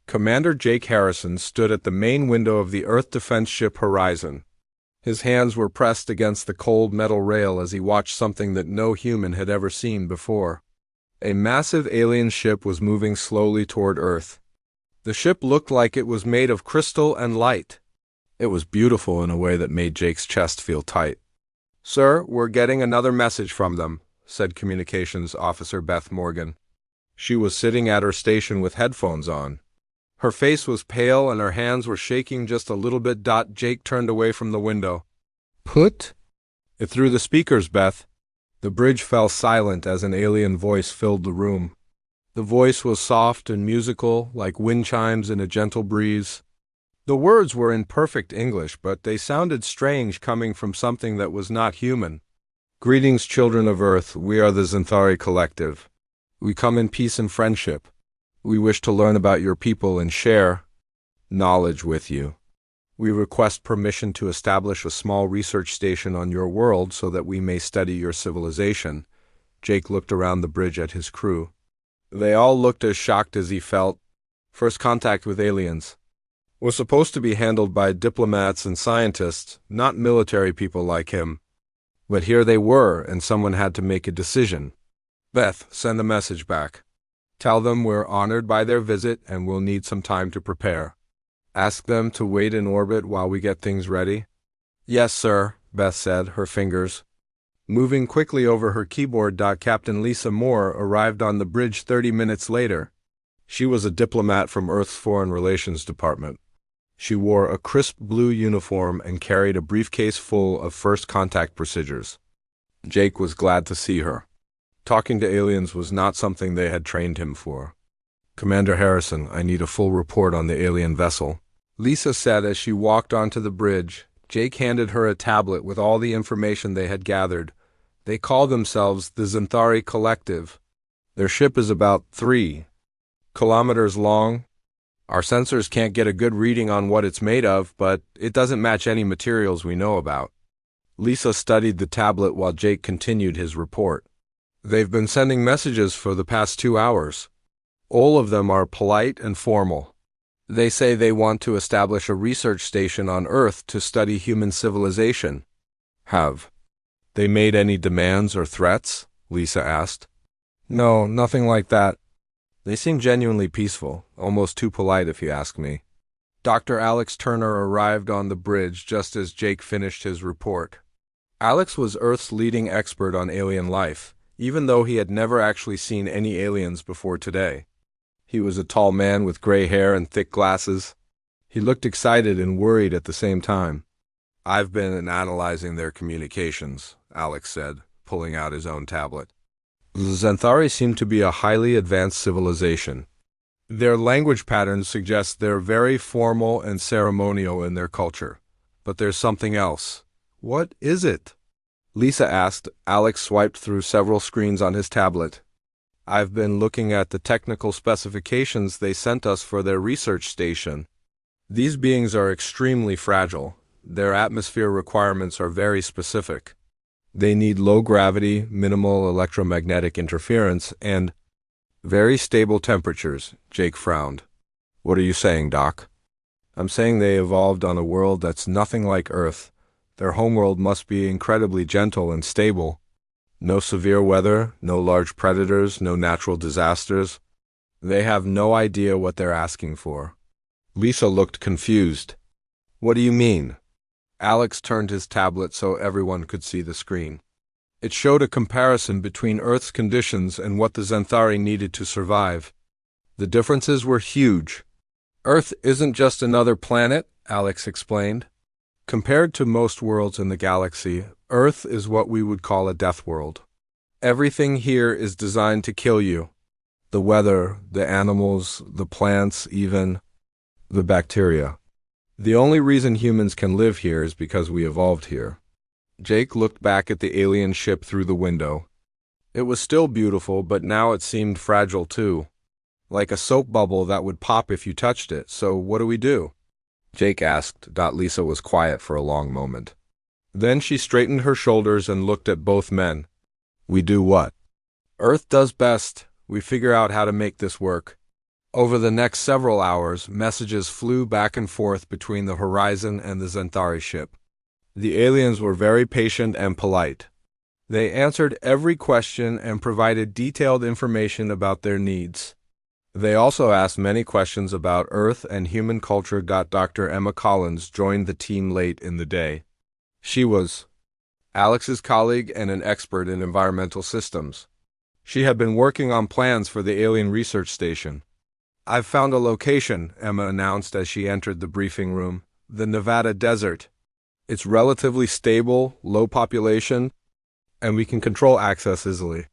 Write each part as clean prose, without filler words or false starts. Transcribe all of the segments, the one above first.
Commander Jake Harrison stood at the main window of the Earth defense ship Horizon. His hands were pressed against the cold metal rail as he watched something that no human had ever seen before. A massive alien ship was moving slowly toward Earth. The ship looked like it was made of crystal and light. It was beautiful in a way that made Jake's chest feel tight. "Sir, we're getting another message from them," said Communications Officer Beth Morgan. She was sitting at her station with headphones on. Her face was pale and her hands were shaking just a little bit. Jake turned away from the window. "Put it through the speakers, Beth." The bridge fell silent as an alien voice filled the room. The voice was soft and musical, like wind chimes in a gentle breeze. The words were in perfect English, but they sounded strange coming from something that was not human. "Greetings, children of Earth. We are the Xanthari Collective. We come in peace and friendship. We wish to learn about your people and share knowledge with you. We request permission to establish a small research station on your world so that we may study your civilization." Jake looked around the bridge at his crew. They all looked as shocked as he felt. First contact with aliens was supposed to be handled by diplomats and scientists, not military people like him. But here they were, and someone had to make a decision. "Beth, send a message back. Tell them we're honored by their visit and we'll need some time to prepare. Ask them to wait in orbit while we get things ready." "Yes, sir," Beth said, her fingers moving quickly over her keyboard. Captain Lisa Moore arrived on the bridge 30 minutes later. She was a diplomat from Earth's Foreign Relations Department. She wore a crisp blue uniform and carried a briefcase full of first contact procedures. Jake was glad to see her. Talking to aliens was not something they had trained him for. "Commander Harrison, I need a full report on the alien vessel," Lisa said as she walked onto the bridge. Jake handed her a tablet with all the information they had gathered. They call themselves the Xanthari Collective. Their ship is about 3 kilometers long. Our sensors can't get a good reading on what it's made of, but it doesn't match any materials we know about. Lisa studied the tablet while Jake continued his report. "They've been sending messages for the past 2 hours. All of them are polite and formal. They say they want to establish a research station on Earth to study human civilization." "Have they made any demands or threats?" Lisa asked. "No, nothing like that. They seem genuinely peaceful, almost too polite if you ask me." Dr. Alex Turner arrived on the bridge just as Jake finished his report. Alex was Earth's leading expert on alien life, even though he had never actually seen any aliens before today. He was a tall man with gray hair and thick glasses. He looked excited and worried at the same time. "I've been analyzing their communications," Alex said, pulling out his own tablet. "The Xanthari seem to be a highly advanced civilization. Their language patterns suggest they're very formal and ceremonial in their culture. But there's something else." "What is it?" Lisa asked. Alex swiped through several screens on his tablet. "I've been looking at the technical specifications they sent us for their research station. These beings are extremely fragile. Their atmosphere requirements are very specific. They need low gravity, minimal electromagnetic interference, and very stable temperatures." Jake frowned. "What are you saying, Doc?" "I'm saying they evolved on a world that's nothing like Earth. Their homeworld must be incredibly gentle and stable. No severe weather, no large predators, no natural disasters. They have no idea what they're asking for." Lisa looked confused. "What do you mean?" Alex turned his tablet so everyone could see the screen. It showed a comparison between Earth's conditions and what the Xanthari needed to survive. The differences were huge. "Earth isn't just another planet," Alex explained. "Compared to most worlds in the galaxy, Earth is what we would call a death world. Everything here is designed to kill you. The weather, the animals, the plants, even the bacteria. The only reason humans can live here is because we evolved here." Jake looked back at the alien ship through the window. It was still beautiful, but now it seemed fragile too. Like a soap bubble that would pop if you touched it. "So what do we do?" Jake asked. Lisa was quiet for a long moment. Then she straightened her shoulders and looked at both men. "We do what?" "Earth does best. We figure out how to make this work. Over the next several hours, messages flew back and forth between the Horizon and the Xanthari ship. The aliens were very patient and polite. They answered every question and provided detailed information about their needs. They also asked many questions about Earth and human culture. Dr. Emma Collins joined the team late in the day. She was Alex's colleague and an expert in environmental systems. She had been working on plans for the alien research station. "I've found a location," Emma announced as she entered the briefing room. "The Nevada desert. It's relatively stable, low population, and we can control access easily."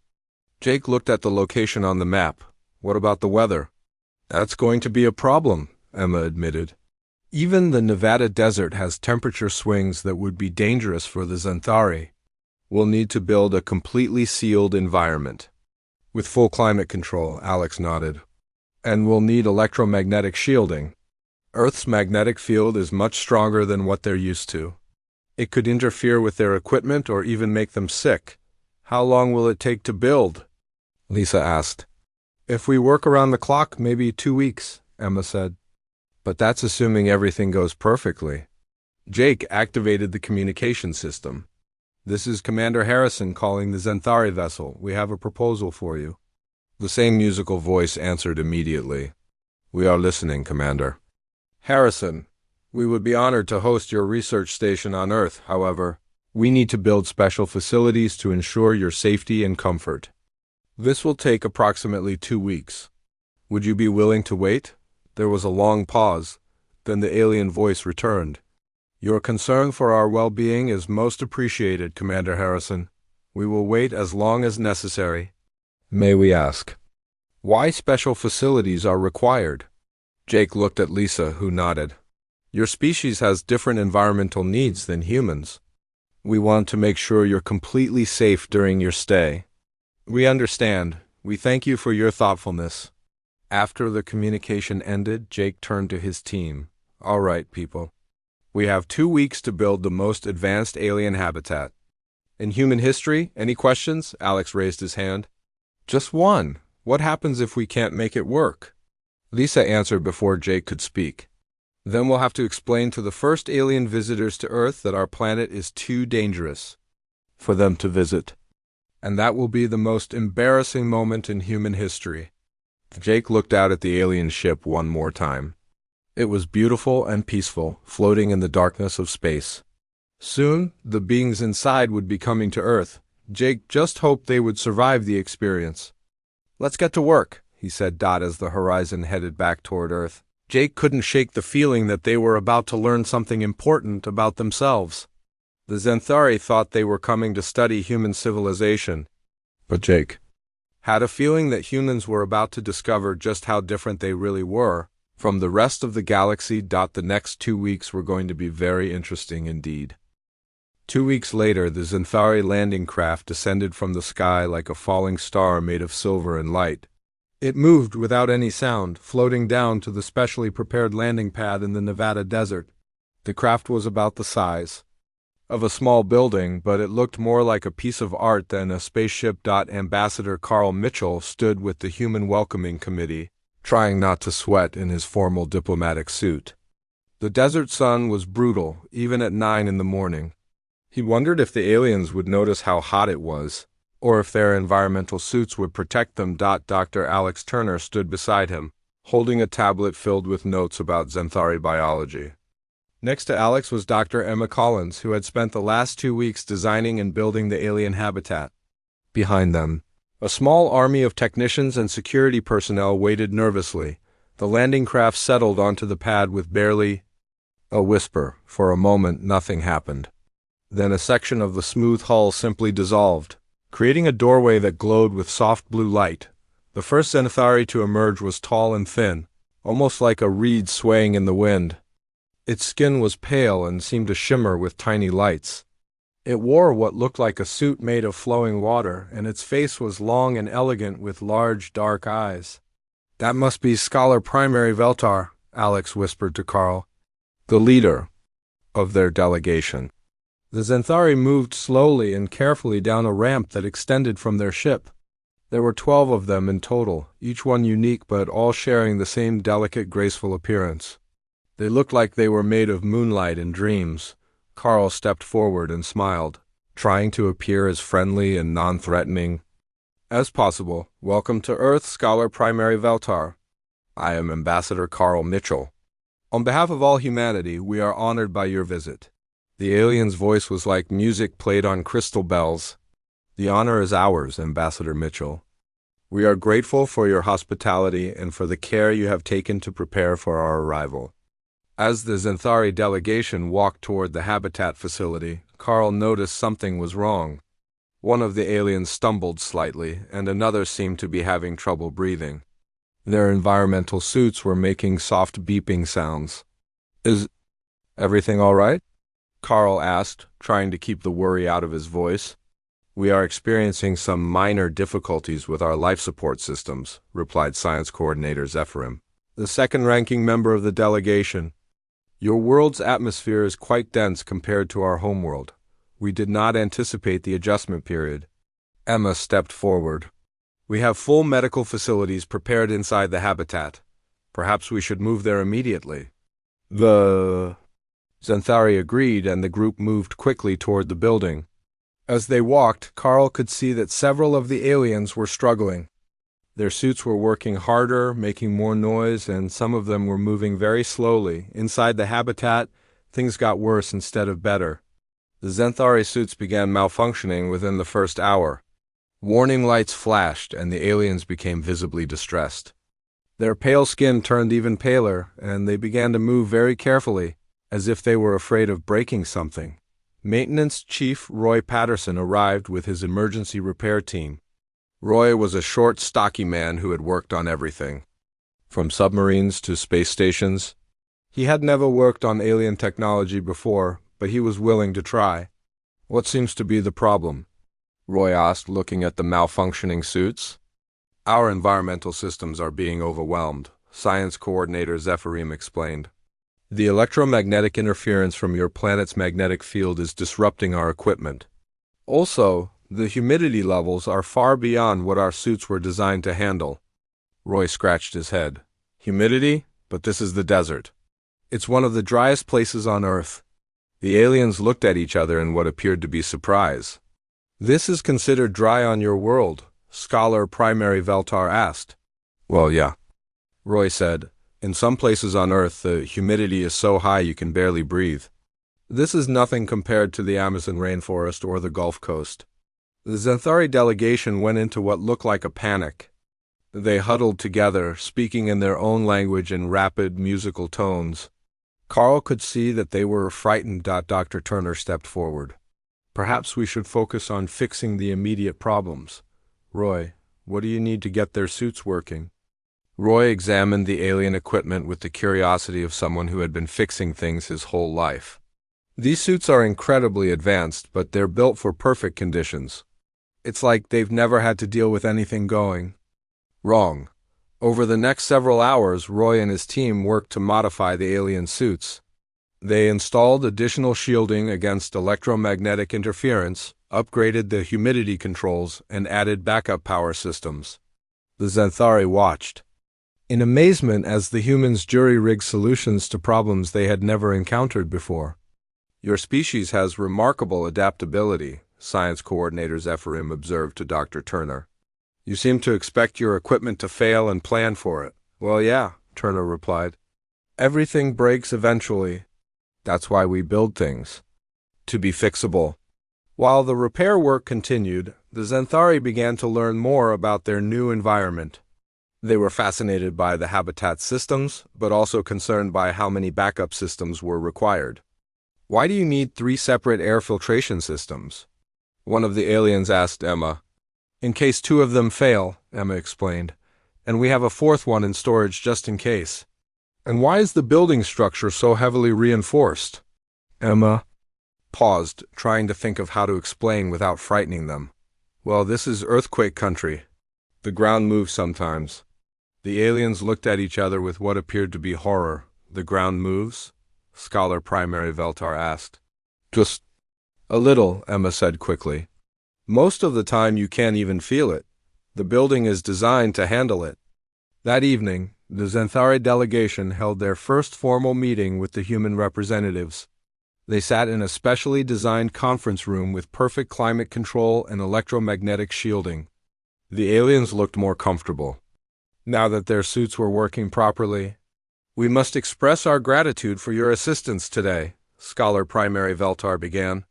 Jake looked at the location on the map. "What about the weather?" "That's going to be a problem," Emma admitted. "Even the Nevada desert has temperature swings that would be dangerous for the Xanthari. We'll need to build a completely sealed environment." "With full climate control," Alex nodded. "And we'll need electromagnetic shielding. Earth's magnetic field is much stronger than what they're used to. It could interfere with their equipment or even make them sick." "How long will it take to build?" Lisa asked. "If we work around the clock, maybe 2 weeks," Emma said. "But that's assuming everything goes perfectly." Jake activated the communication system. "This is Commander Harrison calling the Xanthari vessel. We have a proposal for you." The same musical voice answered immediately. "We are listening, Commander." "Harrison, we would be honored to host your research station on Earth. However, we need to build special facilities to ensure your safety and comfort. This will take approximately 2 weeks. Would you be willing to wait?" There was a long pause. Then the alien voice returned. "Your concern for our well-being is most appreciated, Commander Harrison. We will wait as long as necessary." "May we ask why special facilities are required?" Jake looked at Lisa, who nodded. "Your species has different environmental needs than humans. We want to make sure you're completely safe during your stay." "We understand. We thank you for your thoughtfulness." After the communication ended, Jake turned to his team. "All right, people. We have 2 weeks to build the most advanced alien habitat in human history. Any questions?" Alex raised his hand. "Just one. What happens if we can't make it work?" Lisa answered before Jake could speak. "Then we'll have to explain to the first alien visitors to Earth that our planet is too dangerous for them to visit. And that will be the most embarrassing moment in human history." Jake looked out at the alien ship one more time. It was beautiful and peaceful, floating in the darkness of space. Soon, the beings inside would be coming to Earth. Jake just hoped they would survive the experience. "Let's get to work," he said as the Horizon headed back toward Earth. Jake couldn't shake the feeling that they were about to learn something important about themselves. The Xanthari thought they were coming to study human civilization, but Jake had a feeling that humans were about to discover just how different they really were from the rest of the galaxy. The next 2 weeks were going to be very interesting indeed. 2 weeks later, the Xanthari landing craft descended from the sky like a falling star made of silver and light. It moved without any sound, floating down to the specially prepared landing pad in the Nevada desert. The craft was about the size of a small building, but it looked more like a piece of art than a spaceship. Ambassador Carl Mitchell stood with the Human Welcoming Committee, trying not to sweat in his formal diplomatic suit. The desert sun was brutal, even at 9 in the morning. He wondered if the aliens would notice how hot it was, or if their environmental suits would protect them. Dr. Alex Turner stood beside him, holding a tablet filled with notes about Xanthari biology. Next to Alex was Dr. Emma Collins, who had spent the last 2 weeks designing and building the alien habitat. Behind them, a small army of technicians and security personnel waited nervously. The landing craft settled onto the pad with barely a whisper. For a moment, nothing happened. Then a section of the smooth hull simply dissolved, creating a doorway that glowed with soft blue light. The first Xanthari to emerge was tall and thin, almost like a reed swaying in the wind. Its skin was pale and seemed to shimmer with tiny lights. It wore what looked like a suit made of flowing water, and its face was long and elegant with large, dark eyes. "That must be Scholar Primary Veltar," Alex whispered to Carl, the leader of their delegation. The Xanthari moved slowly and carefully down a ramp that extended from their ship. There were 12 of them in total, each one unique but all sharing the same delicate, graceful appearance. They looked like they were made of moonlight and dreams. Carl stepped forward and smiled, trying to appear as friendly and non-threatening as possible. "Welcome to Earth, Scholar Primary Veltar. I am Ambassador Carl Mitchell. On behalf of all humanity, we are honored by your visit." The alien's voice was like music played on crystal bells. "The honor is ours, Ambassador Mitchell. We are grateful for your hospitality and for the care you have taken to prepare for our arrival." As the Xanthari delegation walked toward the habitat facility, Carl noticed something was wrong. One of the aliens stumbled slightly, and another seemed to be having trouble breathing. Their environmental suits were making soft beeping sounds. "Is everything all right?" Carl asked, trying to keep the worry out of his voice. "We are experiencing some minor difficulties with our life support systems," replied Science Coordinator Zephyrim, the second-ranking member of the delegation. "Your world's atmosphere is quite dense compared to our homeworld. We did not anticipate the adjustment period." Emma stepped forward. "We have full medical facilities prepared inside the habitat. Perhaps we should move there immediately." The Xanthari agreed, and the group moved quickly toward the building. As they walked, Carl could see that several of the aliens were struggling. Their suits were working harder, making more noise, and some of them were moving very slowly. Inside the habitat, things got worse instead of better. The Xanthari suits began malfunctioning within the first hour. Warning lights flashed, and the aliens became visibly distressed. Their pale skin turned even paler, and they began to move very carefully, as if they were afraid of breaking something. Maintenance Chief Roy Patterson arrived with his emergency repair team. Roy was a short, stocky man who had worked on everything, from submarines to space stations. He had never worked on alien technology before, but he was willing to try. "What seems to be the problem?" Roy asked, looking at the malfunctioning suits. "Our environmental systems are being overwhelmed," Science Coordinator Zephyrim explained. "The electromagnetic interference from your planet's magnetic field is disrupting our equipment. Also, the humidity levels are far beyond what our suits were designed to handle." Roy scratched his head. "Humidity? But this is the desert. It's one of the driest places on Earth." The aliens looked at each other in what appeared to be surprise. "This is considered dry on your world?" Scholar Primary Veltar asked. "Well, yeah," Roy said. "In some places on Earth, the humidity is so high you can barely breathe. This is nothing compared to the Amazon rainforest or the Gulf Coast." The Xanthari delegation went into what looked like a panic. They huddled together, speaking in their own language in rapid, musical tones. Carl could see that they were frightened. Dr. Turner stepped forward. "Perhaps we should focus on fixing the immediate problems. Roy, what do you need to get their suits working?" Roy examined the alien equipment with the curiosity of someone who had been fixing things his whole life. "These suits are incredibly advanced, but they're built for perfect conditions. It's like they've never had to deal with anything going wrong." Over the next several hours, Roy and his team worked to modify the alien suits. They installed additional shielding against electromagnetic interference, upgraded the humidity controls, and added backup power systems. The Xanthari watched in amazement as the humans jury-rigged solutions to problems they had never encountered before. "Your species has remarkable adaptability," Science Coordinator Zephyrim observed to Dr. Turner. "You seem to expect your equipment to fail and plan for it." "Well, yeah," Turner replied. "Everything breaks eventually. That's why we build things, to be fixable." While the repair work continued, the Xanthari began to learn more about their new environment. They were fascinated by the habitat systems, but also concerned by how many backup systems were required. "Why do you need 3 separate air filtration systems?" one of the aliens asked Emma. "In case 2 of them fail," Emma explained, "and we have a 4th one in storage just in case." "And why is the building structure so heavily reinforced?" Emma paused, trying to think of how to explain without frightening them. "Well, this is earthquake country. The ground moves sometimes." The aliens looked at each other with what appeared to be horror. "The ground moves?" Scholar Primary Veltar asked. "Just a little," Emma said quickly. "Most of the time you can't even feel it. The building is designed to handle it. That evening, the Xanthari delegation held their first formal meeting with the human representatives. They sat in a specially designed conference room with perfect climate control and electromagnetic shielding. The aliens looked more comfortable. Now that their suits were working properly, "We must express our gratitude for your assistance today," Scholar Primary Veltar began.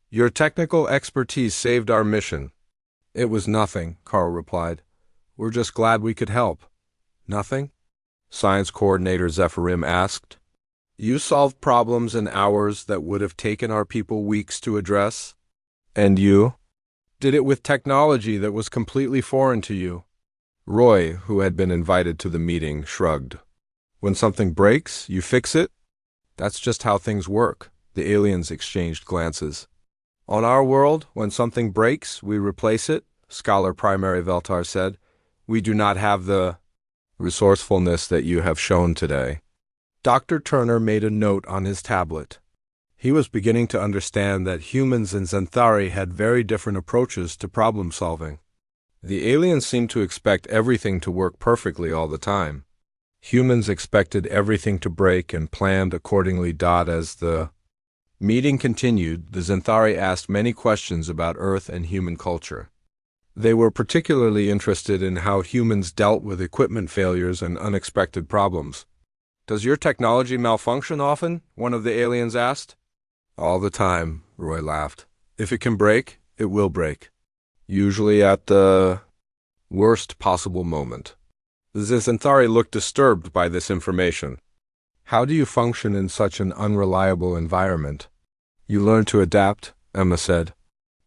"Your technical expertise saved our mission." "It was nothing," Carl replied. "We're just glad we could help." "Nothing?" Science Coordinator Zephyrim asked. "You solved problems in hours that would have taken our people weeks to address. And you did it with technology that was completely foreign to you." Roy, who had been invited to the meeting, shrugged. "When something breaks, you fix it?" "That's just how things work." The aliens exchanged glances. "On our world, when something breaks, we replace it," Scholar Primary Veltar said. "We do not have the resourcefulness that you have shown today." Dr. Turner made a note on his tablet. He was beginning to understand that humans and Xanthari had very different approaches to problem solving. The aliens seemed to expect everything to work perfectly all the time. Humans expected everything to break and planned accordingly. As the meeting continued, the Xanthari asked many questions about Earth and human culture. They were particularly interested in how humans dealt with equipment failures and unexpected problems. "Does your technology malfunction often?" one of the aliens asked. "All the time," Roy laughed. "If it can break, it will break. Usually at the worst possible moment." The Xanthari looked disturbed by this information. "How do you function in such an unreliable environment?" "You learn to adapt," Emma said.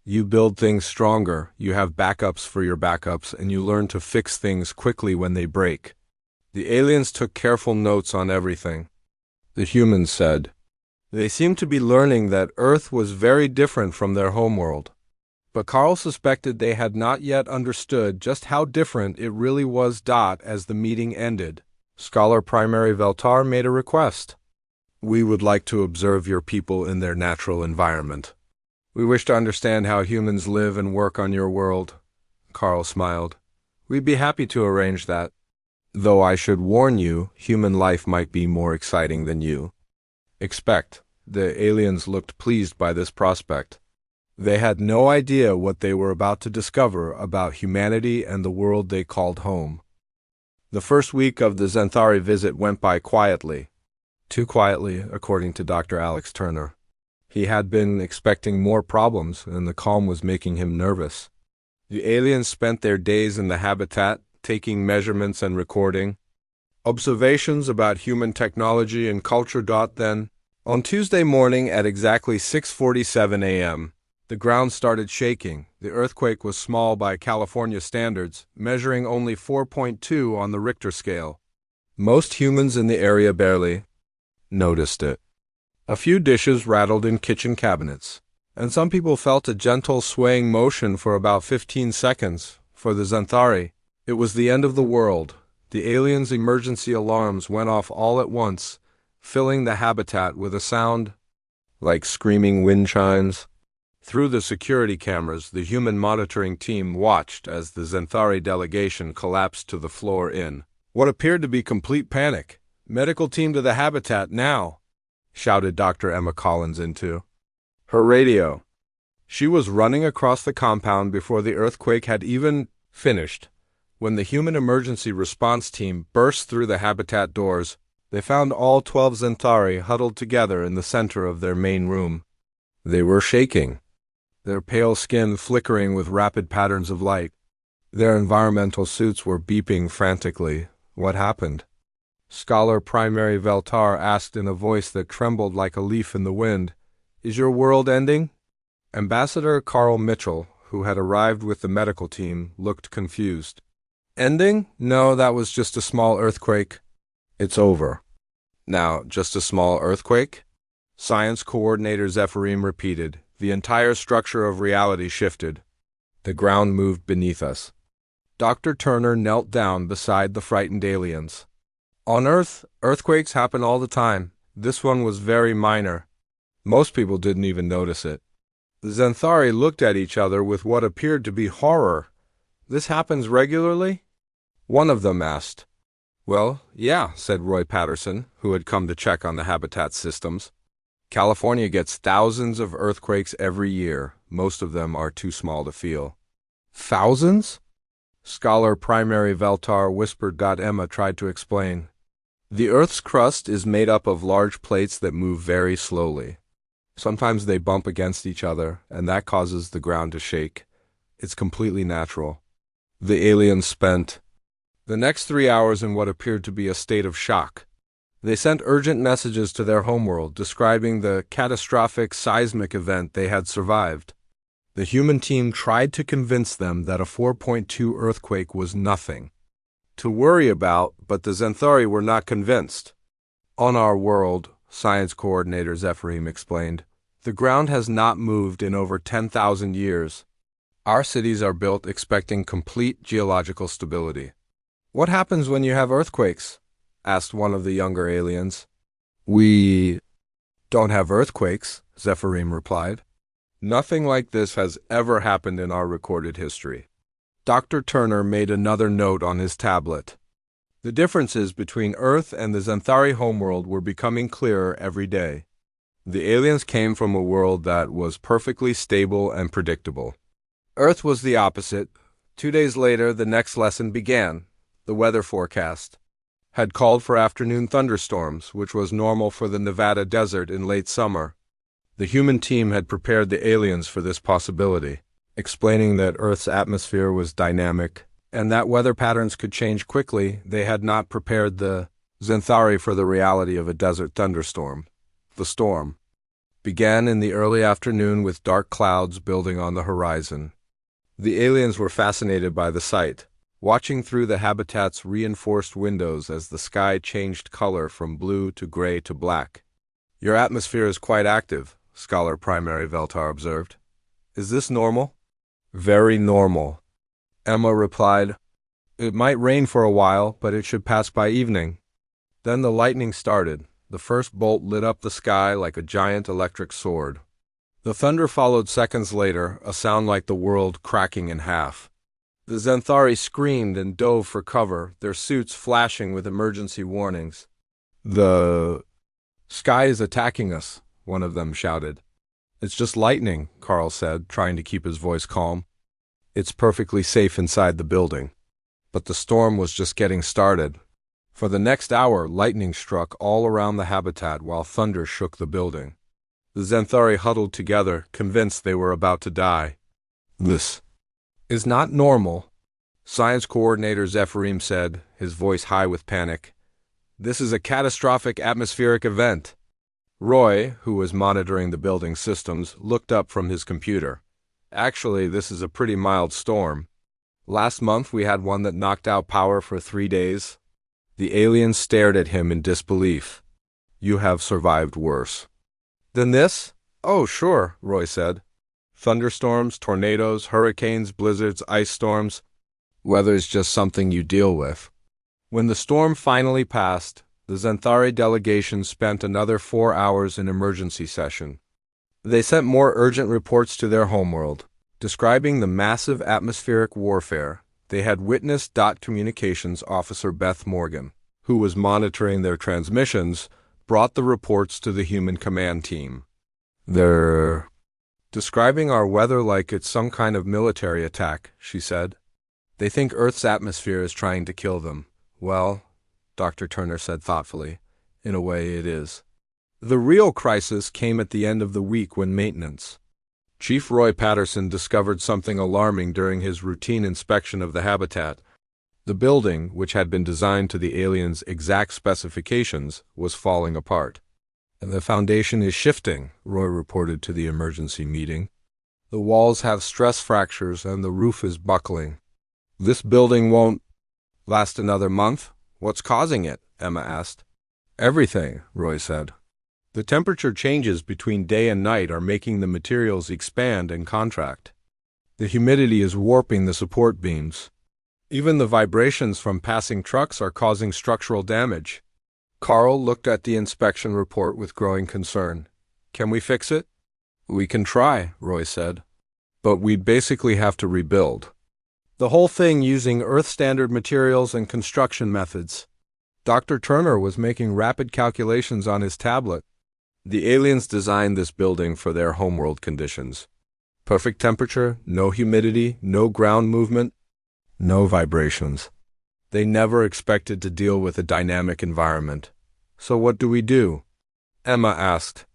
"You build things stronger, you have backups for your backups, and you learn to fix things quickly when they break." The aliens took careful notes on everything. The humans said, "They seemed to be learning that Earth was very different from their homeworld." But Carl suspected they had not yet understood just how different it really was. As the meeting ended, Scholar Primary Veltar made a request. "We would like to observe your people in their natural environment. We wish to understand how humans live and work on your world." Carl smiled. "We'd be happy to arrange that. Though I should warn you, human life might be more exciting than you expect." The aliens looked pleased by this prospect. They had no idea what they were about to discover about humanity and the world they called home. The first week of the Xanthari visit went by quietly. Too quietly, according to Dr. Alex Turner. He had been expecting more problems, and the calm was making him nervous. The aliens spent their days in the habitat, taking measurements and recording observations about human technology and culture. Then, on Tuesday morning at exactly 6:47 a.m., the ground started shaking. The earthquake was small by California standards, measuring only 4.2 on the Richter scale. Most humans in the area barely noticed it. A few dishes rattled in kitchen cabinets, and some people felt a gentle swaying motion for about 15 seconds. For the Xanthari, it was the end of the world. The aliens' emergency alarms went off all at once, filling the habitat with a sound like screaming wind chimes. Through the security cameras, the human monitoring team watched as the Xanthari delegation collapsed to the floor in what appeared to be complete panic. "Medical team to the habitat now," shouted Dr. Emma Collins into her radio. She was running across the compound before the earthquake had even finished. When the human emergency response team burst through the habitat doors, they found all 12 Xanthari huddled together in the center of their main room. They were shaking, their pale skin flickering with rapid patterns of light. Their environmental suits were beeping frantically. "What happened?" Scholar Primary Veltar asked in a voice that trembled like a leaf in the wind. "Is your world ending?" Ambassador Carl Mitchell, who had arrived with the medical team, looked confused. "Ending? No, that was just a small earthquake." "It's over." "Now, just a small earthquake?" Science Coordinator Zephyrim repeated. The entire structure of reality shifted. The ground moved beneath us. Dr. Turner knelt down beside the frightened aliens. "On Earth, earthquakes happen all the time. This one was very minor. Most people didn't even notice it." The Xanthari looked at each other with what appeared to be horror. This happens regularly? One of them asked. Well, yeah, said Roy Patterson, who had come to check on the habitat systems. California gets thousands of earthquakes every year. Most of them are too small to feel. Thousands? Scholar Primary Veltar whispered. Emma tried to explain. The Earth's crust is made up of large plates that move very slowly. Sometimes they bump against each other, and that causes the ground to shake. It's completely natural. The aliens spent the next 3 hours in what appeared to be a state of shock. They sent urgent messages to their homeworld describing the catastrophic seismic event they had survived. The human team tried to convince them that a 4.2 earthquake was nothing to worry about, but the Xanthari were not convinced. On our world, science coordinator Zephyrim explained, the ground has not moved in over 10,000 years. Our cities are built expecting complete geological stability. What happens when you have earthquakes? Asked one of the younger aliens. We don't have earthquakes, Zephyrim replied. Nothing like this has ever happened in our recorded history. Dr. Turner made another note on his tablet. The differences between Earth and the Xanthari homeworld were becoming clearer every day. The aliens came from a world that was perfectly stable and predictable. Earth was the opposite. 2 days later, the next lesson began. The weather forecast had called for afternoon thunderstorms, which was normal for the Nevada desert in late summer. The human team had prepared the aliens for this possibility, explaining that Earth's atmosphere was dynamic and that weather patterns could change quickly. They had not prepared the Xanthari for the reality of a desert thunderstorm. The storm began in the early afternoon with dark clouds building on the horizon. The aliens were fascinated by the sight, watching through the habitat's reinforced windows as the sky changed color from blue to gray to black. Your atmosphere is quite active, Scholar Primary Veltar observed. Is this normal? Very normal, Emma replied. It might rain for a while, but it should pass by evening. Then the lightning started. The first bolt lit up the sky like a giant electric sword. The thunder followed seconds later, a sound like the world cracking in half. The Xanthari screamed and dove for cover, their suits flashing with emergency warnings. The sky is attacking us, one of them shouted. It's just lightning, Carl said, trying to keep his voice calm. It's perfectly safe inside the building. But the storm was just getting started. For the next hour, lightning struck all around the habitat while thunder shook the building. The Xanthari huddled together, convinced they were about to die. This is not normal, Science Coordinator Zephyrim said, his voice high with panic. This is a catastrophic atmospheric event. Roy, who was monitoring the building systems, looked up from his computer. Actually, this is a pretty mild storm. Last month we had one that knocked out power for 3 days. The aliens stared at him in disbelief. You have survived worse than this? Oh, sure, Roy said. Thunderstorms, tornadoes, hurricanes, blizzards, ice storms. Weather's just something you deal with. When the storm finally passed, the Xanthari delegation spent another 4 hours in emergency session. They sent more urgent reports to their homeworld, describing the massive atmospheric warfare they had witnessed. Communications Officer Beth Morgan, who was monitoring their transmissions, brought the reports to the human command team. They're describing our weather like it's some kind of military attack, she said. They think Earth's atmosphere is trying to kill them. Well, Dr. Turner said thoughtfully, in a way it is. The real crisis came at the end of the week when maintenance. Chief Roy Patterson discovered something alarming during his routine inspection of the habitat. The building, which had been designed to the aliens' exact specifications, was falling apart. The foundation is shifting, Roy reported to the emergency meeting. The walls have stress fractures and the roof is buckling. This building won't last another month? What's causing it? Emma asked. Everything, Roy said. The temperature changes between day and night are making the materials expand and contract. The humidity is warping the support beams. Even the vibrations from passing trucks are causing structural damage. Carl looked at the inspection report with growing concern. Can we fix it? We can try, Roy said. But we'd basically have to rebuild. The whole thing using Earth-standard materials and construction methods. Dr. Turner was making rapid calculations on his tablet. The aliens designed this building for their homeworld conditions. Perfect temperature, no humidity, no ground movement, no vibrations. They never expected to deal with a dynamic environment. So what do? Emma asked.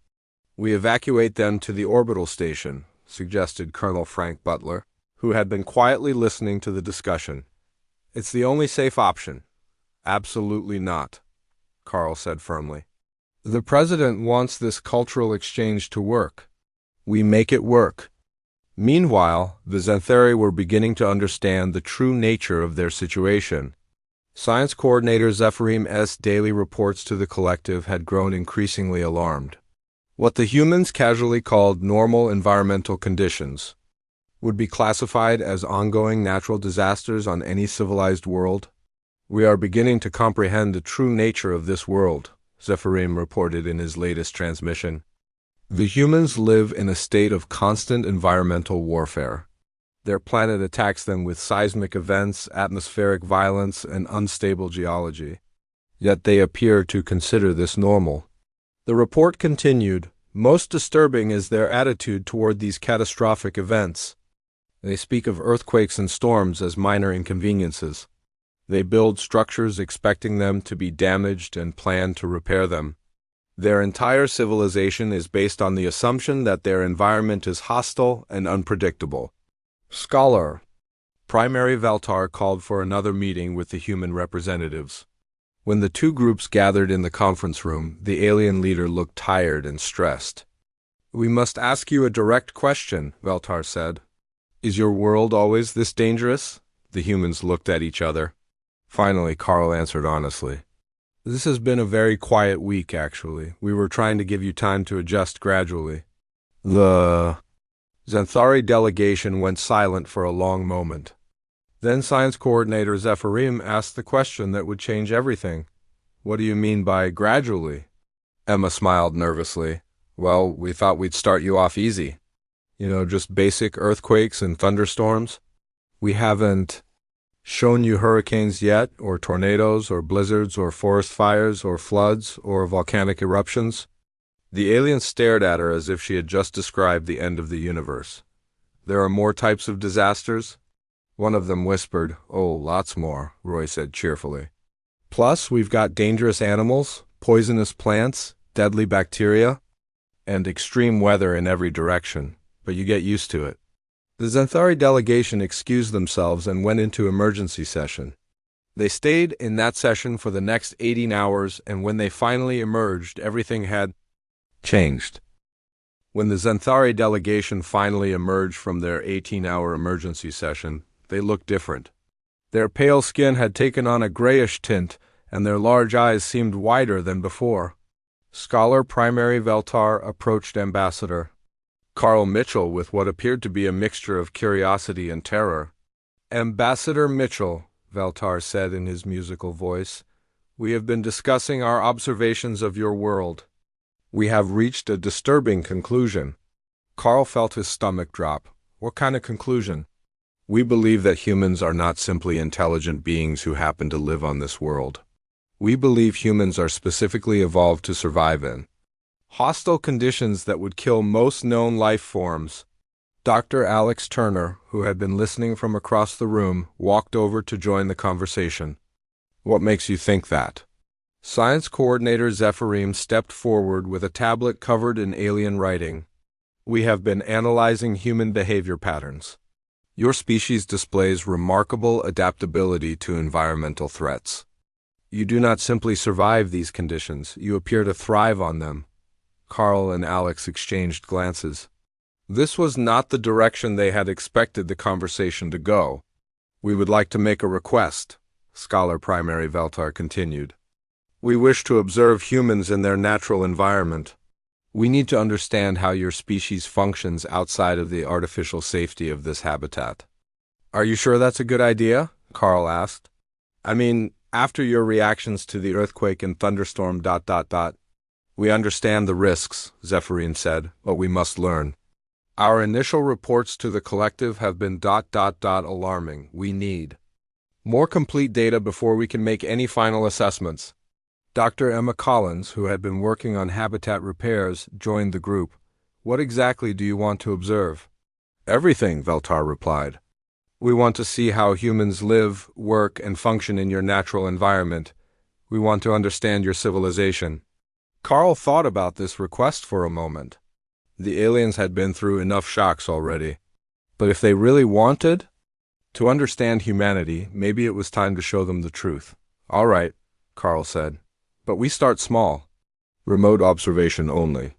We evacuate them to the orbital station, suggested Colonel Frank Butler, who had been quietly listening to the discussion. It's the only safe option. Absolutely not, Carl said firmly. The president wants this cultural exchange to work. We make it work. Meanwhile, the Xanthari were beginning to understand the true nature of their situation. Science coordinator Zephyrim S. daily reports to the collective had grown increasingly alarmed. What the humans casually called normal environmental conditions would be classified as ongoing natural disasters on any civilized world. We are beginning to comprehend the true nature of this world, Zephyrim reported in his latest transmission. The humans live in a state of constant environmental warfare. Their planet attacks them with seismic events, atmospheric violence, and unstable geology. Yet they appear to consider this normal. The report continued, most disturbing is their attitude toward these catastrophic events. They speak of earthquakes and storms as minor inconveniences. They build structures expecting them to be damaged and plan to repair them. Their entire civilization is based on the assumption that their environment is hostile and unpredictable. Scholar. Primary Veltar called for another meeting with the human representatives. When the two groups gathered in the conference room, the alien leader looked tired and stressed. We must ask you a direct question, Veltar said. Is your world always this dangerous? The humans looked at each other. Finally, Carl answered honestly. This has been a very quiet week, actually. We were trying to give you time to adjust gradually. The Xanthari delegation went silent for a long moment. Then Science Coordinator Zephyrim asked the question that would change everything. What do you mean by gradually? Emma smiled nervously. Well, we thought we'd start you off easy. Just basic earthquakes and thunderstorms. We haven't shown you hurricanes yet, or tornadoes, or blizzards, or forest fires, or floods, or volcanic eruptions. The alien stared at her as if she had just described the end of the universe. There are more types of disasters? One of them whispered, Oh, lots more, Roy said cheerfully. Plus, we've got dangerous animals, poisonous plants, deadly bacteria, and extreme weather in every direction, but you get used to it. The Xanthari delegation excused themselves and went into emergency session. They stayed in that session for the next 18 hours, and when they finally emerged, everything had changed. When the Xanthari delegation finally emerged from their 18-hour emergency session, they looked different. Their pale skin had taken on a grayish tint, and their large eyes seemed wider than before. Scholar Primary Veltar approached Ambassador Carl Mitchell with what appeared to be a mixture of curiosity and terror. Ambassador Mitchell, Veltar said in his musical voice, we have been discussing our observations of your world. We have reached a disturbing conclusion. Carl felt his stomach drop. What kind of conclusion? We believe that humans are not simply intelligent beings who happen to live on this world. We believe humans are specifically evolved to survive in hostile conditions that would kill most known life forms. Dr. Alex Turner, who had been listening from across the room, walked over to join the conversation. What makes you think that? Science Coordinator Zephyrim stepped forward with a tablet covered in alien writing. We have been analyzing human behavior patterns. Your species displays remarkable adaptability to environmental threats. You do not simply survive these conditions, you appear to thrive on them. Carl and Alex exchanged glances. This was not the direction they had expected the conversation to go. We would like to make a request, Scholar Primary Veltar continued. We wish to observe humans in their natural environment. We need to understand how your species functions outside of the artificial safety of this habitat. Are you sure that's a good idea? Carl asked. I mean, after your reactions to the earthquake and thunderstorm ... We understand the risks, Zephyrim said, but we must learn. Our initial reports to the collective have been alarming. We need more complete data before we can make any final assessments. Dr. Emma Collins, who had been working on habitat repairs, joined the group. What exactly do you want to observe? Everything, Veltar replied. We want to see how humans live, work, and function in your natural environment. We want to understand your civilization. Carl thought about this request for a moment. The aliens had been through enough shocks already. But if they really wanted to understand humanity, maybe it was time to show them the truth. All right, Carl said. But we start small. Remote observation only.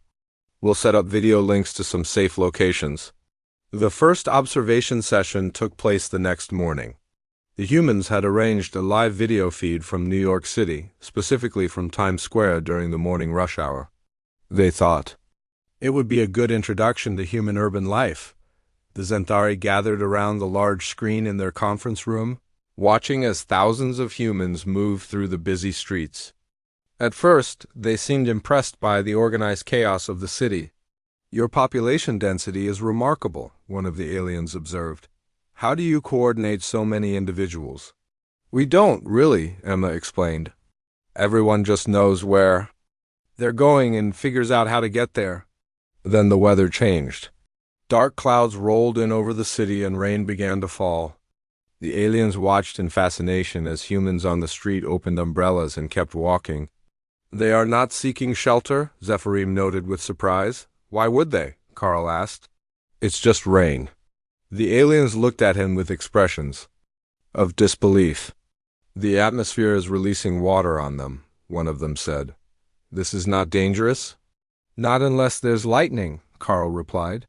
We'll set up video links to some safe locations. The first observation session took place the next morning. The humans had arranged a live video feed from New York City, specifically from Times Square during the morning rush hour. They thought it would be a good introduction to human urban life. The Xanthari gathered around the large screen in their conference room, watching as thousands of humans moved through the busy streets. At first, they seemed impressed by the organized chaos of the city. Your population density is remarkable, one of the aliens observed. How do you coordinate so many individuals? We don't, really, Emma explained. Everyone just knows where they're going and figures out how to get there. Then the weather changed. Dark clouds rolled in over the city and rain began to fall. The aliens watched in fascination as humans on the street opened umbrellas and kept walking. They are not seeking shelter, Zephyrim noted with surprise. Why would they? Carl asked. It's just rain. The aliens looked at him with expressions of disbelief. The atmosphere is releasing water on them, one of them said. This is not dangerous? Not unless there's lightning, Carl replied.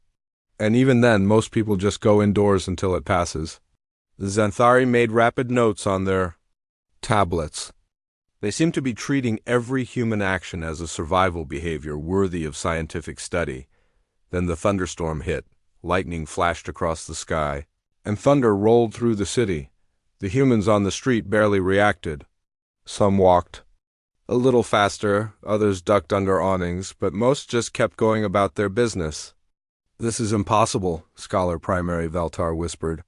And even then, most people just go indoors until it passes. The Xanthari made rapid notes on their tablets. They seemed to be treating every human action as a survival behavior worthy of scientific study. Then the thunderstorm hit, lightning flashed across the sky, and thunder rolled through the city. The humans on the street barely reacted. Some walked a little faster, others ducked under awnings, but most just kept going about their business. This is impossible, Scholar Primary Veltar whispered.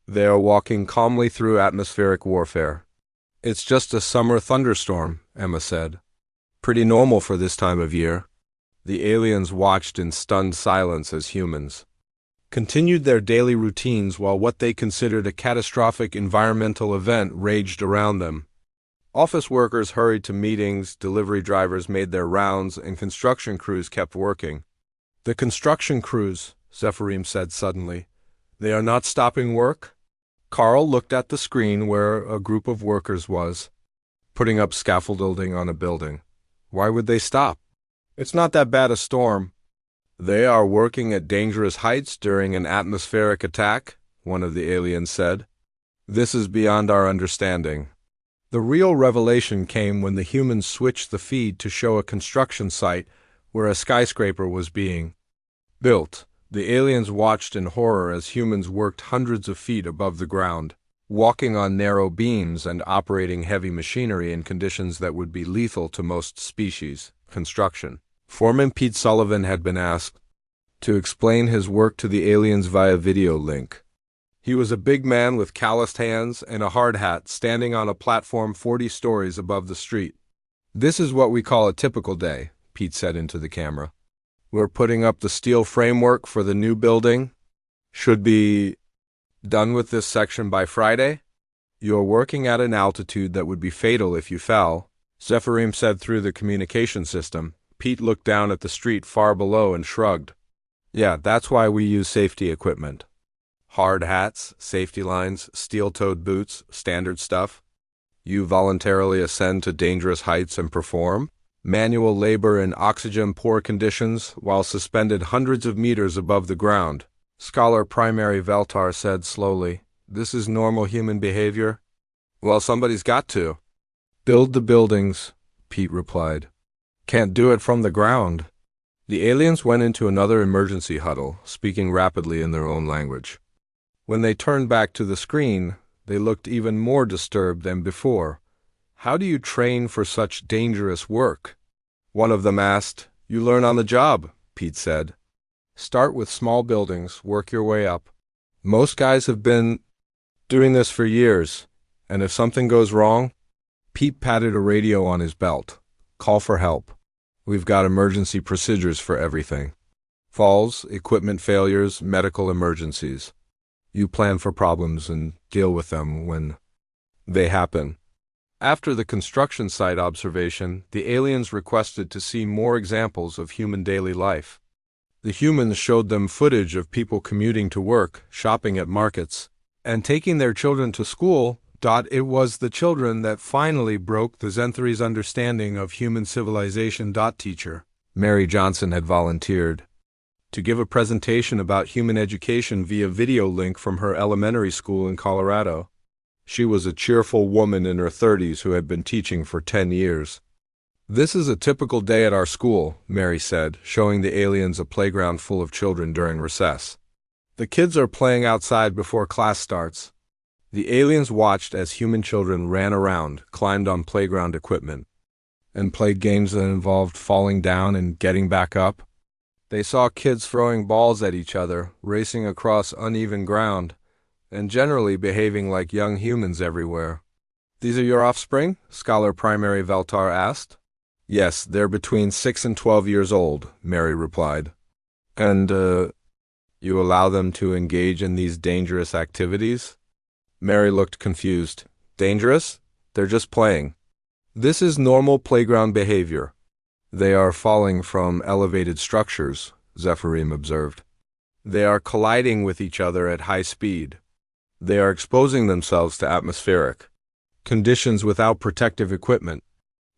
They are walking calmly through atmospheric warfare. It's just a summer thunderstorm, Emma said. Pretty normal for this time of year. The aliens watched in stunned silence as humans continued their daily routines while what they considered a catastrophic environmental event raged around them. Office workers hurried to meetings, delivery drivers made their rounds, and construction crews kept working. The construction crews, Zephyrim said suddenly. They are not stopping work? Carl looked at the screen where a group of workers was, putting up scaffolding on a building. Why would they stop? It's not that bad a storm. They are working at dangerous heights during an atmospheric attack, one of the aliens said. This is beyond our understanding. The real revelation came when the humans switched the feed to show a construction site where a skyscraper was being built. The aliens watched in horror as humans worked hundreds of feet above the ground, walking on narrow beams and operating heavy machinery in conditions that would be lethal to most species. Construction. Foreman Pete Sullivan had been asked to explain his work to the aliens via video link. He was a big man with calloused hands and a hard hat standing on a platform 40 stories above the street. This is what we call a typical day, Pete said into the camera. We're putting up the steel framework for the new building. Should be done with this section by Friday. You're working at an altitude that would be fatal if you fell, Zephyrim said through the communication system. Pete looked down at the street far below and shrugged. Yeah, that's why we use safety equipment. Hard hats, safety lines, steel-toed boots, standard stuff. You voluntarily ascend to dangerous heights and perform manual labor in oxygen-poor conditions while suspended hundreds of meters above the ground. Scholar Primary Veltar said slowly, This is normal human behavior? Well, somebody's got to. Build the buildings, Pete replied. Can't do it from the ground. The aliens went into another emergency huddle, speaking rapidly in their own language. When they turned back to the screen, they looked even more disturbed than before. How do you train for such dangerous work? One of them asked. You learn on the job, Pete said. Start with small buildings, work your way up. Most guys have been doing this for years, and if something goes wrong, Pete patted a radio on his belt. Call for help. We've got emergency procedures for everything. Falls, equipment failures, medical emergencies. You plan for problems and deal with them when they happen. After the construction site observation, the aliens requested to see more examples of human daily life. The humans showed them footage of people commuting to work, shopping at markets, and taking their children to school. It was the children that finally broke the Xanthari's understanding of human civilization. Teacher Mary Johnson had volunteered to give a presentation about human education via video link from her elementary school in Colorado. She was a cheerful woman in her 30s who had been teaching for 10 years. This is a typical day at our school, Mary said, showing the aliens a playground full of children during recess. The kids are playing outside before class starts. The aliens watched as human children ran around, climbed on playground equipment, and played games that involved falling down and getting back up. They saw kids throwing balls at each other, racing across uneven ground, and generally behaving like young humans everywhere. These are your offspring? Scholar Primary Veltar asked. Yes, they're between 6 and 12 years old, Mary replied. And, you allow them to engage in these dangerous activities? Mary looked confused. Dangerous? They're just playing. This is normal playground behavior. They are falling from elevated structures, Zephyrim observed. They are colliding with each other at high speed. They are exposing themselves to atmospheric conditions without protective equipment.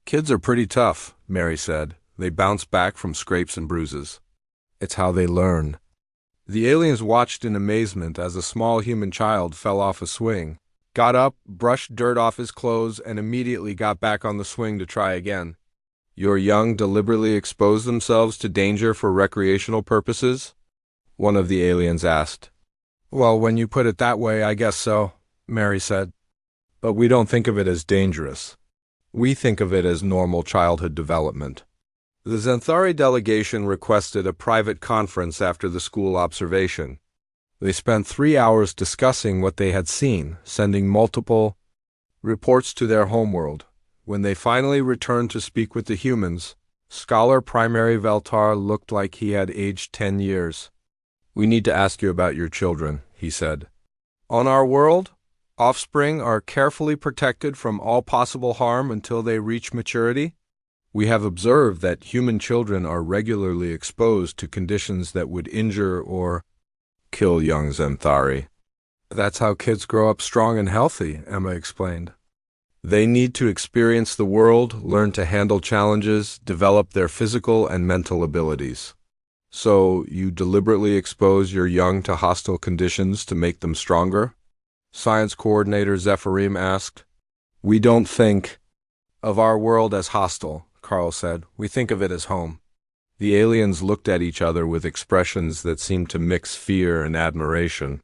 Kids are pretty tough, Mary said. They bounce back from scrapes and bruises. It's how they learn. The aliens watched in amazement as a small human child fell off a swing, got up, brushed dirt off his clothes, and immediately got back on the swing to try again. Your young deliberately expose themselves to danger for recreational purposes? One of the aliens asked. Well, when you put it that way, I guess so, Mary said. But we don't think of it as dangerous. We think of it as normal childhood development. The Xanthari delegation requested a private conference after the school observation. They spent 3 hours discussing what they had seen, sending multiple reports to their homeworld. When they finally returned to speak with the humans, Scholar Primary Veltar looked like he had aged 10 years. We need to ask you about your children, he said. On our world, offspring are carefully protected from all possible harm until they reach maturity. We have observed that human children are regularly exposed to conditions that would injure or kill young Xanthari. That's how kids grow up strong and healthy, Emma explained. They need to experience the world, learn to handle challenges, develop their physical and mental abilities. So, you deliberately expose your young to hostile conditions to make them stronger? Science Coordinator Zephyrim asked. We don't think of our world as hostile, Carl said. We think of it as home. The aliens looked at each other with expressions that seemed to mix fear and admiration.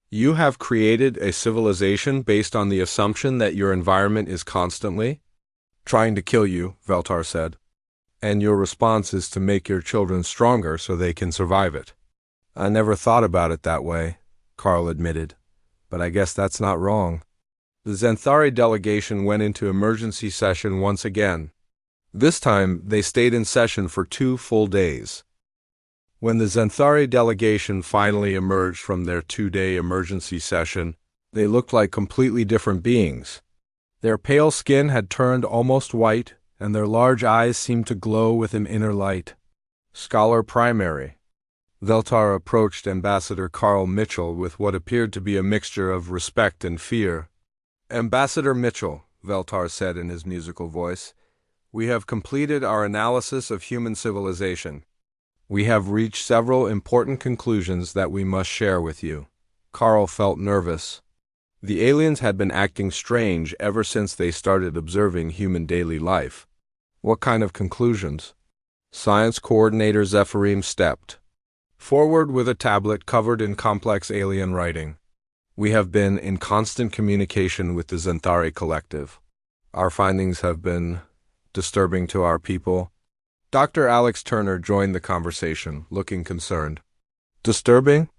You have created a civilization based on the assumption that your environment is constantly trying to kill you, Veltar said. And your response is to make your children stronger so they can survive it. I never thought about it that way, Carl admitted. But I guess that's not wrong. The Xanthari delegation went into emergency session once again. This time, they stayed in session for 2 full days. When the Xanthari delegation finally emerged from their 2-day emergency session, they looked like completely different beings. Their pale skin had turned almost white, and their large eyes seemed to glow with an inner light. Scholar Primary. Veltar approached Ambassador Carl Mitchell with what appeared to be a mixture of respect and fear. Ambassador Mitchell, Veltar said in his musical voice, we have completed our analysis of human civilization. We have reached several important conclusions that we must share with you. Carl felt nervous. The aliens had been acting strange ever since they started observing human daily life. What kind of conclusions? Science Coordinator Zephyrim stepped forward with a tablet covered in complex alien writing. We have been in constant communication with the Xanthari Collective. Our findings have been disturbing to our people. Dr. Alex Turner joined the conversation, looking concerned. Disturbing?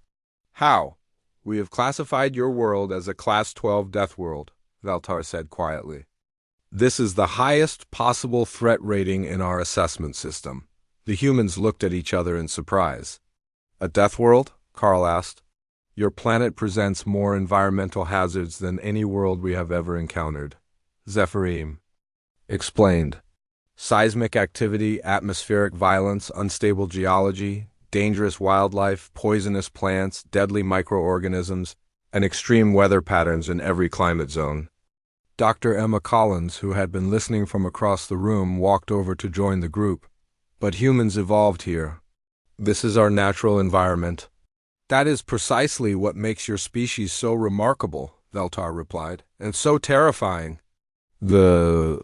How? We have classified your world as a Class 12 Death World, Valtar said quietly. This is the highest possible threat rating in our assessment system. The humans looked at each other in surprise. A Death World? Carl asked. Your planet presents more environmental hazards than any world we have ever encountered, Zephyrim explained. Seismic activity, atmospheric violence, unstable geology, dangerous wildlife, poisonous plants, deadly microorganisms, and extreme weather patterns in every climate zone. Dr. Emma Collins, who had been listening from across the room, walked over to join the group. But humans evolved here. This is our natural environment. That is precisely what makes your species so remarkable, Veltar replied, and so terrifying. The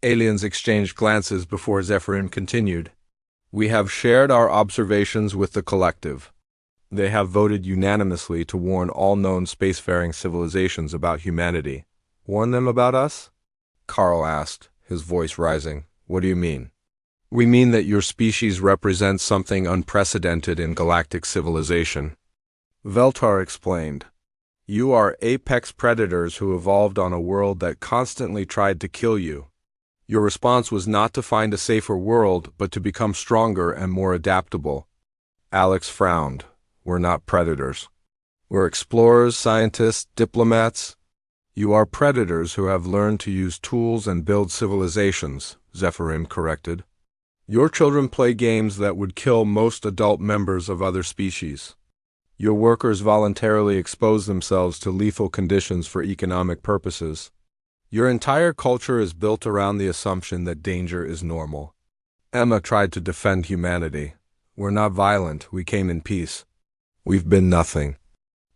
aliens exchanged glances before Zephyrim continued. We have shared our observations with the collective. They have voted unanimously to warn all known spacefaring civilizations about humanity. Warn them about us? Carl asked, his voice rising. What do you mean? We mean that your species represents something unprecedented in galactic civilization. Veltar explained. You are apex predators who evolved on a world that constantly tried to kill you. Your response was not to find a safer world, but to become stronger and more adaptable. Alex frowned. We're not predators. We're explorers, scientists, diplomats. You are predators who have learned to use tools and build civilizations, Zephyrim corrected. Your children play games that would kill most adult members of other species. Your workers voluntarily expose themselves to lethal conditions for economic purposes. Your entire culture is built around the assumption that danger is normal. Emma tried to defend humanity. We're not violent, we came in peace. We've been nothing.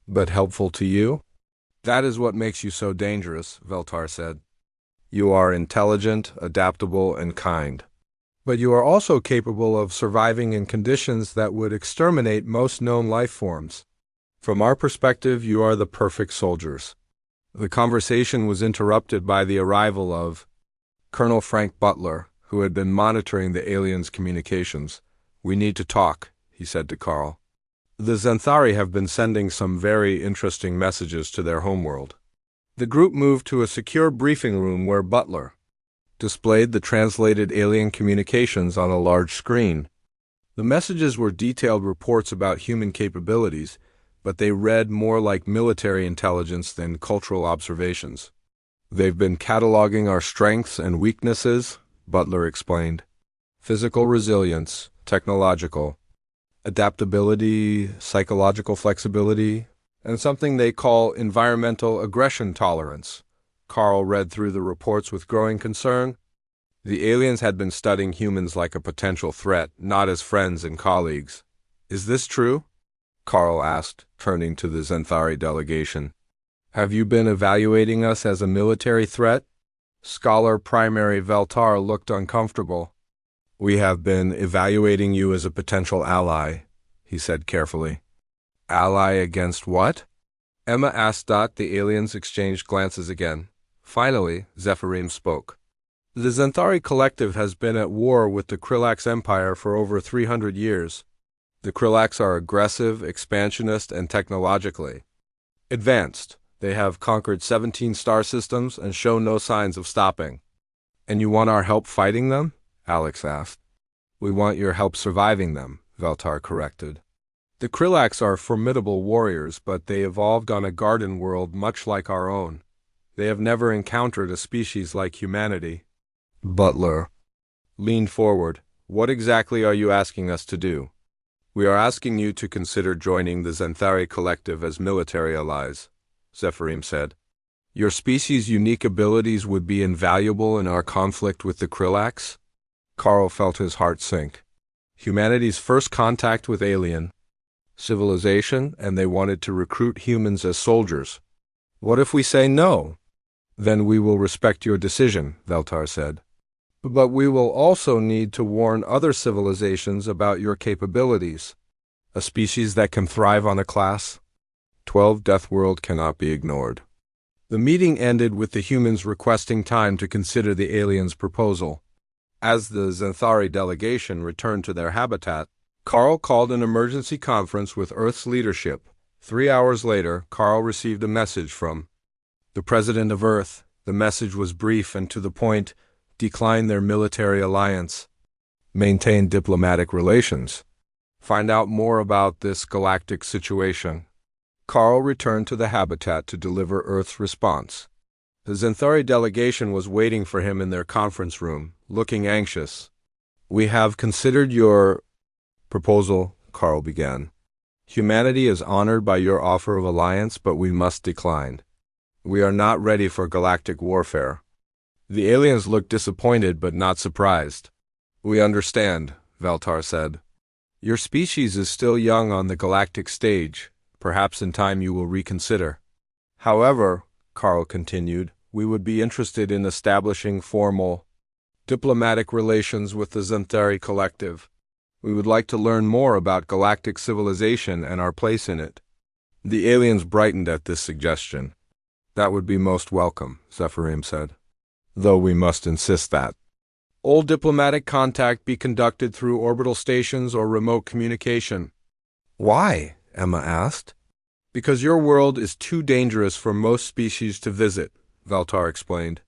But helpful to you? That is what makes you so dangerous, Veltar said. You are intelligent, adaptable, and kind. But you are also capable of surviving in conditions that would exterminate most known life forms. From our perspective, you are the perfect soldiers. The conversation was interrupted by the arrival of Colonel Frank Butler, who had been monitoring the aliens' communications. We need to talk, he said to Carl. The Xanthari have been sending some very interesting messages to their homeworld. The group moved to a secure briefing room where Butler displayed the translated alien communications on a large screen. The messages were detailed reports about human capabilities, but they read more like military intelligence than cultural observations. They've been cataloging our strengths and weaknesses, Butler explained. Physical resilience, technological, adaptability, psychological flexibility, and something they call environmental aggression tolerance. Carl read through the reports with growing concern. The aliens had been studying humans like a potential threat, not as friends and colleagues. Is this true? Carl asked, turning to the Xanthari delegation. Have you been evaluating us as a military threat? Scholar Primary Veltar looked uncomfortable. We have been evaluating you as a potential ally, he said carefully. Ally against what? Emma asked. The aliens exchanged glances again. Finally, Zephyrim spoke. The Xanthari Collective has been at war with the Krillax Empire for over 300 years. The Krillax are aggressive, expansionist, and technologically advanced. They have conquered 17 star systems and show no signs of stopping. And you want our help fighting them? Alex asked. We want your help surviving them, Veltar corrected. The Krillax are formidable warriors, but they evolved on a garden world much like our own. They have never encountered a species like humanity. Butler leaned forward. What exactly are you asking us to do? We are asking you to consider joining the Xanthari Collective as military allies, Zephyrim said. Your species' unique abilities would be invaluable in our conflict with the Krillax. Carl felt his heart sink. Humanity's first contact with alien civilization, and they wanted to recruit humans as soldiers. What if we say no? Then we will respect your decision, Veltar said. But we will also need to warn other civilizations about your capabilities. A species that can thrive on a class 12 Death World cannot be ignored. The meeting ended with the humans requesting time to consider the aliens' proposal. As the Xanthari delegation returned to their habitat, Carl called an emergency conference with Earth's leadership. 3 hours later, Carl received a message from the President of Earth. The message was brief and to the point: decline their military alliance, maintain diplomatic relations, find out more about this galactic situation. Carl returned to the habitat to deliver Earth's response. The Xanthari delegation was waiting for him in their conference room, looking anxious. "We have considered your proposal," Carl began. "Humanity is honored by your offer of alliance, but we must decline. We are not ready for galactic warfare." The aliens looked disappointed but not surprised. "We understand," Valtar said. "Your species is still young on the galactic stage. Perhaps in time you will reconsider. However," Carl continued, "we would be interested in establishing formal diplomatic relations with the Xanthari collective. We would like to learn more about galactic civilization and our place in it." The aliens brightened at this suggestion. "That would be most welcome," Zephyrim said. "Though we must insist that all diplomatic contact be conducted through orbital stations or remote communication." "Why?" Emma asked. "Because your world is too dangerous for most species to visit," Valtar explained.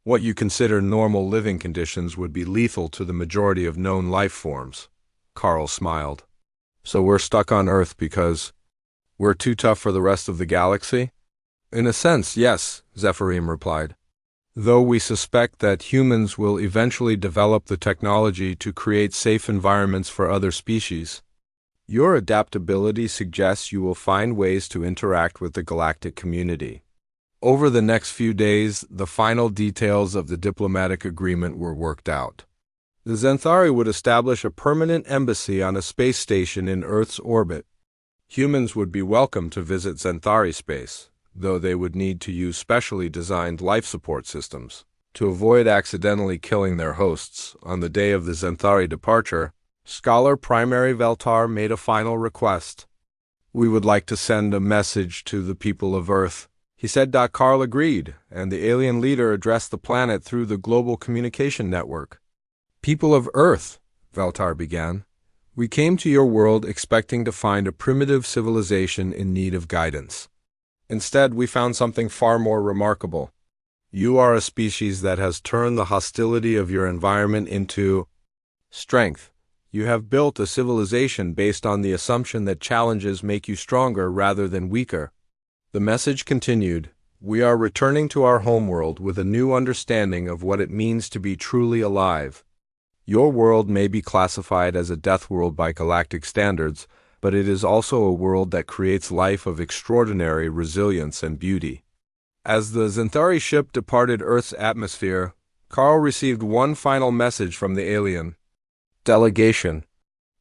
"What you consider normal living conditions would be lethal to the majority of known life forms." Carl smiled. "So we're stuck on Earth because we're too tough for the rest of the galaxy?" "In a sense, yes," Zephyrim replied. "Though we suspect that humans will eventually develop the technology to create safe environments for other species. Your adaptability suggests you will find ways to interact with the galactic community." Over the next few days, the final details of the diplomatic agreement were worked out. The Xanthari would establish a permanent embassy on a space station in Earth's orbit. Humans would be welcome to visit Xanthari space, though they would need to use specially designed life support systems. To avoid accidentally killing their hosts, on the day of the Xanthari departure, Scholar Primary Valtar made a final request. "We would like to send a message to the people of Earth," he said. Carl agreed, and the alien leader addressed the planet through the global communication network. "People of Earth," Valtar began, "we came to your world expecting to find a primitive civilization in need of guidance. Instead, we found something far more remarkable. You are a species that has turned the hostility of your environment into strength. You have built a civilization based on the assumption that challenges make you stronger rather than weaker." The message continued: "We are returning to our homeworld with a new understanding of what it means to be truly alive. Your world may be classified as a death world by galactic standards, but it is also a world that creates life of extraordinary resilience and beauty." As the Xanthari ship departed Earth's atmosphere, Carl received one final message from the alien delegation.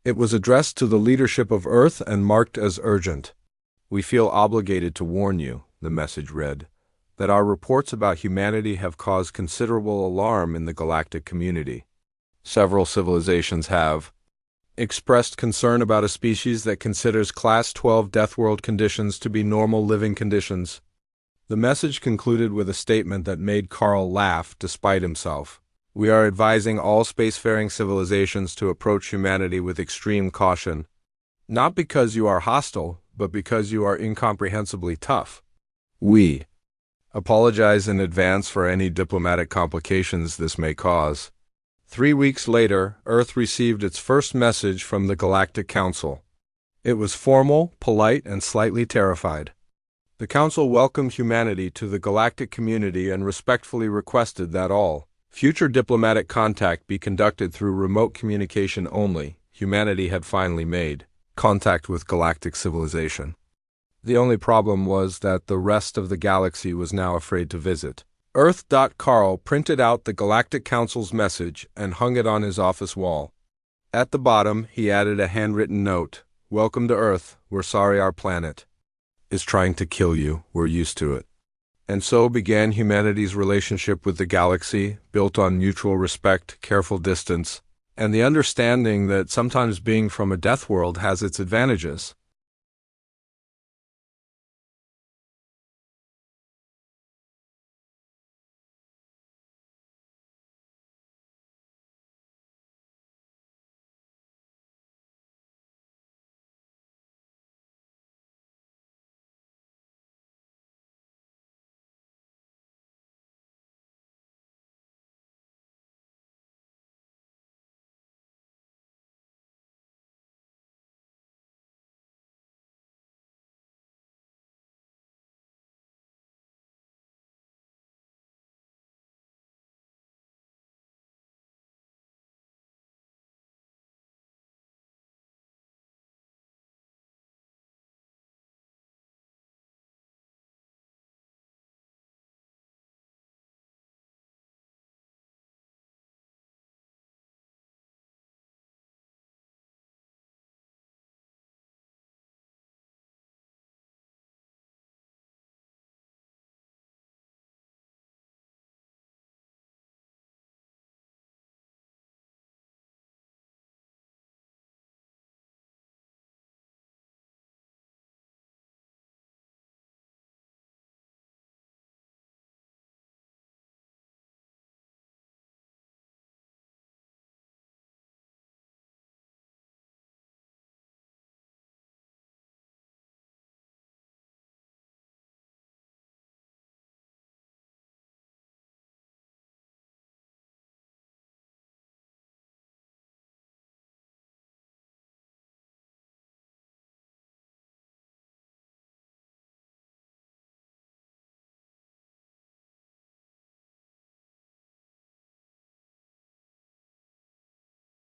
It was addressed to the leadership of Earth and marked as urgent. "We feel obligated to warn you," the message read, "that our reports about humanity have caused considerable alarm in the galactic community. Several civilizations have expressed concern about a species that considers Class 12 DeathWorld conditions to be normal living conditions." The message concluded with a statement that made Carl laugh despite himself. "We are advising all spacefaring civilizations to approach humanity with extreme caution. Not because you are hostile, but because you are incomprehensibly tough. We apologize in advance for any diplomatic complications this may cause." 3 weeks later, Earth received its first message from the Galactic Council. It was formal, polite, and slightly terrified. The Council welcomed humanity to the galactic community and respectfully requested that all future diplomatic contact be conducted through remote communication only. Humanity had finally made contact with galactic civilization. The only problem was that the rest of the galaxy was now afraid to visit. Earth. Carl printed out the Galactic Council's message and hung it on his office wall. At the bottom, he added a handwritten note: "Welcome to Earth. We're sorry our planet is trying to kill you. We're used to it." And so began humanity's relationship with the galaxy, built on mutual respect, careful distance, and the understanding that sometimes being from a death world has its advantages.